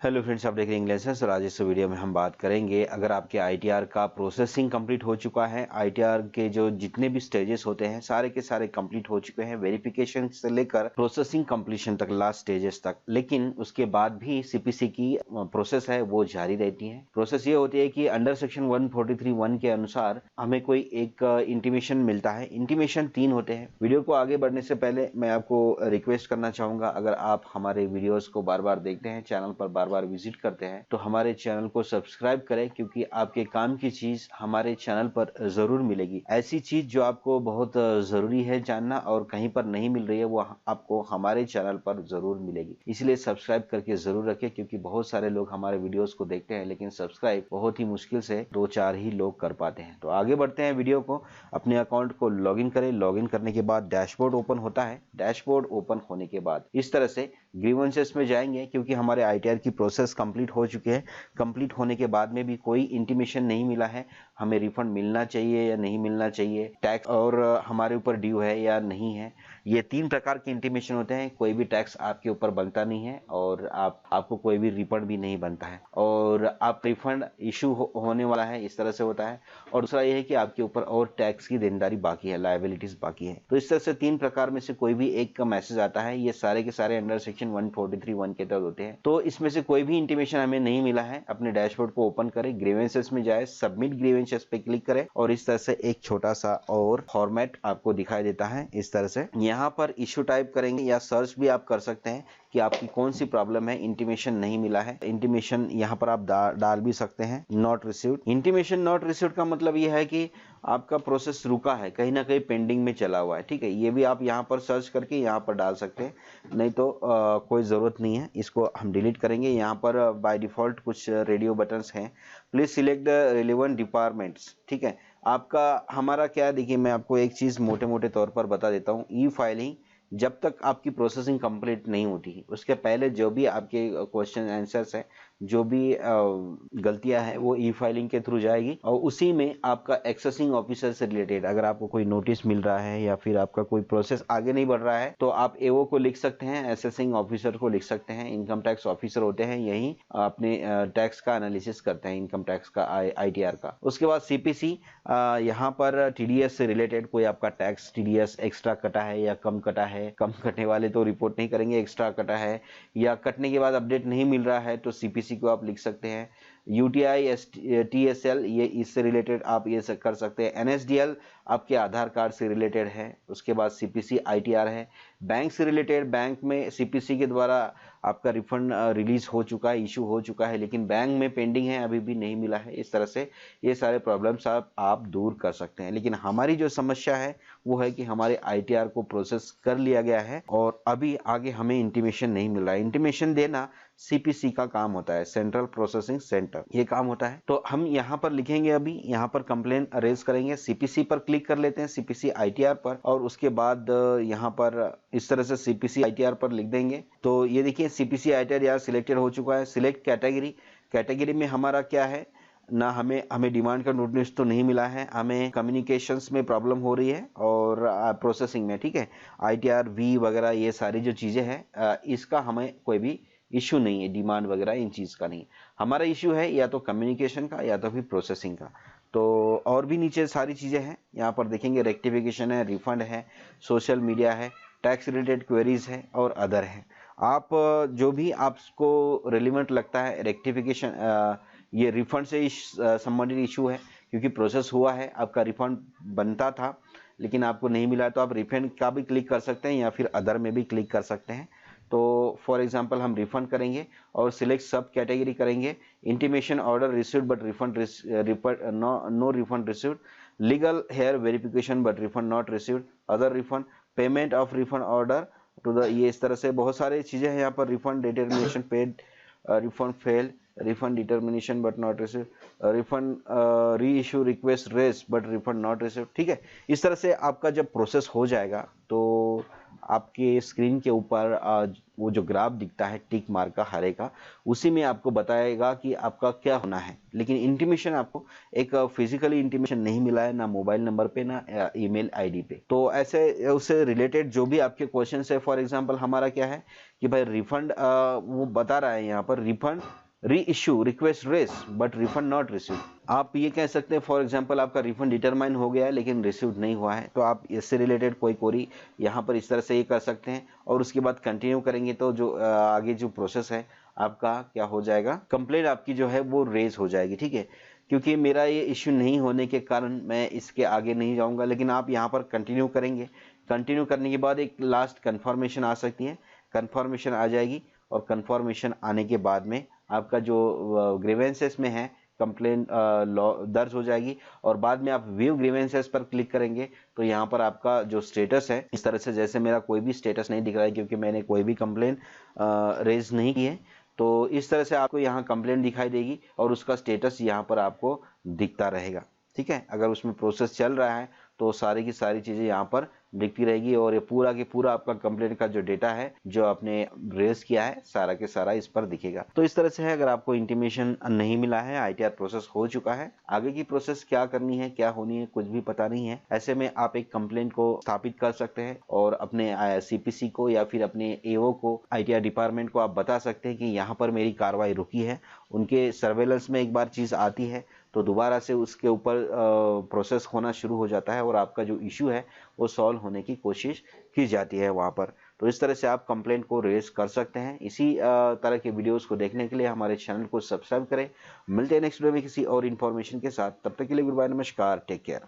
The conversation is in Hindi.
हेलो फ्रेंड्स, आप देख रहे हैं इंग्लिश लेसन। और आज इस वीडियो में हम बात करेंगे, अगर आपके आईटीआर का प्रोसेसिंग कंप्लीट हो चुका है, आईटीआर के जो जितने भी स्टेजेस होते हैं सारे के सारे कंप्लीट हो चुके हैं, वेरिफिकेशन से लेकर प्रोसेसिंग कंप्लीशन तक, लास्ट स्टेजेस तक, लेकिन उसके बाद भी सीपीसी की प्रोसेस है वो जारी रहती है। प्रोसेस ये होती है कि अंडर सेक्शन 143(1) के अनुसार हमें कोई एक इंटीमेशन मिलता है। इंटीमेशन 3 होते हैं। वीडियो को आगे बढ़ने से पहले मैं आपको रिक्वेस्ट करना चाहूंगा, अगर आप हमारे वीडियोस को बार बार देखते हैं, चैनल पर बार बार विजिट करते हैं, तो हमारे चैनल को सब्सक्राइब करें, क्योंकि आपके काम की चीज हमारे चैनल पर जरूर मिलेगी। ऐसी चीज जो आपको बहुत जरूरी है जानना और कहीं पर नहीं मिल रही है, वो आपको हमारे चैनल पर जरूर मिलेगी। इसलिए सब्सक्राइब करके जरूर रखें, क्योंकि बहुत सारे लोग हमारे वीडियोस को देखते हैं, लेकिन सब्सक्राइब बहुत ही मुश्किल से 2-4 ही लोग कर पाते हैं। तो आगे बढ़ते हैं वीडियो को। अपने अकाउंट को लॉगिन करें। लॉगिन करने के बाद डैशबोर्ड ओपन होता है। डैशबोर्ड ओपन होने के बाद इस तरह से ग्रीवेंसेस में जाएंगे, क्योंकि हमारे आईटीआर की प्रोसेस कंप्लीट हो चुकी है। कंप्लीट होने के बाद में भी कोई इंटीमेशन नहीं मिला है, हमें रिफंड मिलना चाहिए या नहीं मिलना चाहिए, टैक्स और हमारे ऊपर ड्यू है या नहीं है। ये 3 प्रकार के इंटीमेशन होते हैं। कोई भी टैक्स आपके ऊपर बनता नहीं है और आपको कोई भी रिफंड भी नहीं बनता है, और आप रिफंड इशू होने वाला है, इस तरह से होता है। और दूसरा ये है कि आपके ऊपर और टैक्स की देनदारी बाकी है, लायबिलिटीज बाकी है। तो इस तरह से 3 प्रकार में से कोई भी एक का मैसेज आता है। ये सारे के सारे अंडर सेक्शन 143(1) के तहत होते हैं। तो इसमें से कोई भी इंटीमेशन हमें नहीं मिला है। अपने डैशबोर्ड को ओपन करें, ग्रीवेंसेस में जाए, सबमिट ग्रीवेंसेस पे क्लिक करें, और इस तरह से एक छोटा सा और फॉर्मेट आपको दिखाई देता है। इस तरह से यहाँ पर इशू टाइप करेंगे, या सर्च भी आप कर सकते हैं कि आपकी कौन सी प्रॉब्लम है, इंटीमेशन नहीं मिला है। इंटीमेशन यहाँ पर आप डाल भी सकते हैं, not received. Intimation not received का मतलब यह है कि आपका प्रोसेस रुका है, कहीं ना कहीं पेंडिंग में चला हुआ है। ठीक है, ये भी आप यहाँ पर सर्च करके यहाँ पर डाल सकते हैं, नहीं तो कोई ज़रूरत नहीं है। इसको हम डिलीट करेंगे। यहाँ पर बाय डिफ़ॉल्ट कुछ रेडियो बटन्स हैं। Please select the relevant departments. ठीक है, आपका हमारा क्या है, देखिए मैं आपको एक चीज़ मोटे मोटे तौर पर बता देता हूँ। ई फाइलिंग जब तक आपकी प्रोसेसिंग कंप्लीट नहीं होती, उसके पहले जो भी आपके क्वेश्चन आंसर्स हैं, जो भी गलतियां हैं, वो ई फाइलिंग के थ्रू जाएगी। और उसी में आपका एक्सेसिंग ऑफिसर से रिलेटेड अगर आपको कोई नोटिस मिल रहा है या फिर आपका कोई प्रोसेस आगे नहीं बढ़ रहा है, तो आप एओ को लिख सकते हैं, एक्सेसिंग ऑफिसर को लिख सकते हैं। इनकम टैक्स ऑफिसर होते हैं, यही अपने टैक्स का एनालिसिस करते हैं, इनकम टैक्स का, आईटीआर का। उसके बाद सीपीसी, यहाँ पर टीडीएस से रिलेटेड कोई आपका टैक्स, टीडीएस एक्स्ट्रा कटा है या कम कटा है, कम कटने वाले तो रिपोर्ट नहीं करेंगे, एक्स्ट्रा कटा है या कटने के बाद अपडेट नहीं मिल रहा है, तो सीपीसी को आप लिख सकते हैं। यूटीआई, टीएसएल, ये इससे रिलेटेड आप ये कर सकते हैं। एनएसडीएल आपके आधार कार्ड से रिलेटेड है। उसके बाद सीपीसी आईटीआर है। बैंक से रिलेटेड, बैंक में सीपीसी के द्वारा आपका रिफंड रिलीज हो चुका है, इशू हो चुका है, लेकिन बैंक में पेंडिंग है, अभी भी नहीं मिला है। इस तरह से ये सारे प्रॉब्लम्स आप दूर कर सकते हैं। लेकिन हमारी जो समस्या है वो है कि हमारे आईटीआर को प्रोसेस कर लिया गया है और अभी आगे हमें इंटीमेशन नहीं मिल रहा है। इंटीमेशन देना सीपीसी का काम होता है, सेंट्रल प्रोसेसिंग सेंटर, ये काम होता है। तो हम यहाँ पर लिखेंगे, अभी यहाँ पर कंप्लेन रेज करेंगे, सीपीसी पर क्लिक कर लेते हैं, सीपीसी आईटीआर पर, और उसके बाद यहाँ पर इस तरह से सीपीसी आईटीआर पर लिख देंगे। तो ये देखिए सीपीसी आईटीआर यहाँ सिलेक्टेड हो चुका है। सिलेक्ट कैटेगरी, कैटेगरी में हमारा क्या है ना, हमें डिमांड का नोटिस तो नहीं मिला है, हमें कम्युनिकेशंस में प्रॉब्लम हो रही है और प्रोसेसिंग में। ठीक है, आईटीआर वी वगैरह ये सारी जो चीज़ें हैं, इसका हमें कोई भी इशू नहीं है, डिमांड वगैरह इन चीज़ का नहीं। हमारा इशू है या तो कम्युनिकेशन का या तो फिर प्रोसेसिंग का। तो और भी नीचे सारी चीज़ें हैं, यहाँ पर देखेंगे, रेक्टिफिकेशन है, रिफंड है, सोशल मीडिया है, टैक्स रिलेटेड क्वेरीज है और अदर है। आप जो भी आपको रिलेवेंट लगता है, रेक्टिफिकेशन, ये रिफंड से संबंधित इशू है, क्योंकि प्रोसेस हुआ है, आपका रिफंड बनता था लेकिन आपको नहीं मिला, तो आप रिफंड का भी क्लिक कर सकते हैं या फिर अदर में भी क्लिक कर सकते हैं। तो फॉर एग्जांपल हम रिफंड करेंगे और सिलेक्ट सब कैटेगरी करेंगे। Intimation order received but refund no refund received, legal heir verification but refund not received, other refund, payment of refund order to the, ये इस तरह से बहुत सारी चीज़ें हैं यहाँ पर। Refund determination paid, refund fail, refund determination but not receive, refund reissue request raised but refund not receive. ठीक है, इस तरह से आपका जब प्रोसेस हो जाएगा तो आपके स्क्रीन के ऊपर वो जो ग्राफ दिखता है टिक मार्क का हरे का, उसी में आपको बताएगा कि आपका क्या होना है। लेकिन इंटीमेशन आपको एक फिजिकली इंटीमेशन नहीं मिला है, ना मोबाइल नंबर पे ना ईमेल आईडी पे। तो ऐसे उससे रिलेटेड जो भी आपके क्वेश्चन है, फॉर एग्जांपल हमारा क्या है कि भाई रिफंड, वो बता रहा है यहाँ पर रिफंड री issue request raised but refund not receive. आप ये कह सकते हैं फॉर एग्जांपल आपका रिफंड डिटरमाइन हो गया है लेकिन रिसीव नहीं हुआ है, तो आप इससे रिलेटेड कोई क्वेरी यहाँ पर इस तरह से ये कर सकते हैं। और उसके बाद कंटिन्यू करेंगे तो जो आगे जो प्रोसेस है आपका क्या हो जाएगा, कंप्लेंट आपकी जो है वो रेज हो जाएगी। ठीक है, क्योंकि मेरा ये इश्यू नहीं होने के कारण मैं इसके आगे नहीं जाऊंगा, लेकिन आप यहाँ पर कंटिन्यू करेंगे। कंटिन्यू करने के बाद एक लास्ट कंफर्मेशन आ सकती है, कंफर्मेशन आ जाएगी और कंफर्मेशन आने के बाद में आपका जो ग्रीवेंसेस में है कंप्लेन दर्ज हो जाएगी। और बाद में आप व्यू ग्रीवेंसेस पर क्लिक करेंगे तो यहाँ पर आपका जो स्टेटस है इस तरह से, जैसे मेरा कोई भी स्टेटस नहीं दिख रहा है क्योंकि मैंने कोई भी कंप्लेन रेज नहीं की है, तो इस तरह से आपको यहाँ कंप्लेंट दिखाई देगी और उसका स्टेटस यहाँ पर आपको दिखता रहेगा। ठीक है, अगर उसमें प्रोसेस चल रहा है तो सारी की सारी चीज़ें यहाँ पर दिखती रहेगी और ये पूरा के पूरा आपका कंप्लेंट का जो डेटा है जो आपने रेज किया है सारा के सारा इस पर दिखेगा। तो इस तरह से है, अगर आपको इंटीमेशन नहीं मिला है, आईटीआर प्रोसेस हो चुका है, आगे की प्रोसेस क्या करनी है क्या होनी है कुछ भी पता नहीं है, ऐसे में आप एक कंप्लेंट को स्थापित कर सकते हैं और अपने सीपीसी को या फिर अपने एओ को, आईटीआर डिपार्टमेंट को आप बता सकते हैं कि यहाँ पर मेरी कार्रवाई रुकी है। उनके सर्वेलेंस में एक बार चीज़ आती है तो दोबारा से उसके ऊपर प्रोसेस होना शुरू हो जाता है और आपका जो इशू है वो सॉल्व होने की कोशिश की जाती है वहाँ पर। तो इस तरह से आप कंप्लेंट को रेज कर सकते हैं। इसी तरह के वीडियोस को देखने के लिए हमारे चैनल को सब्सक्राइब करें। मिलते हैं नेक्स्ट वीडियो में किसी और इन्फॉर्मेशन के साथ, तब तक के लिए गुड बाय, नमस्कार, टेक केयर।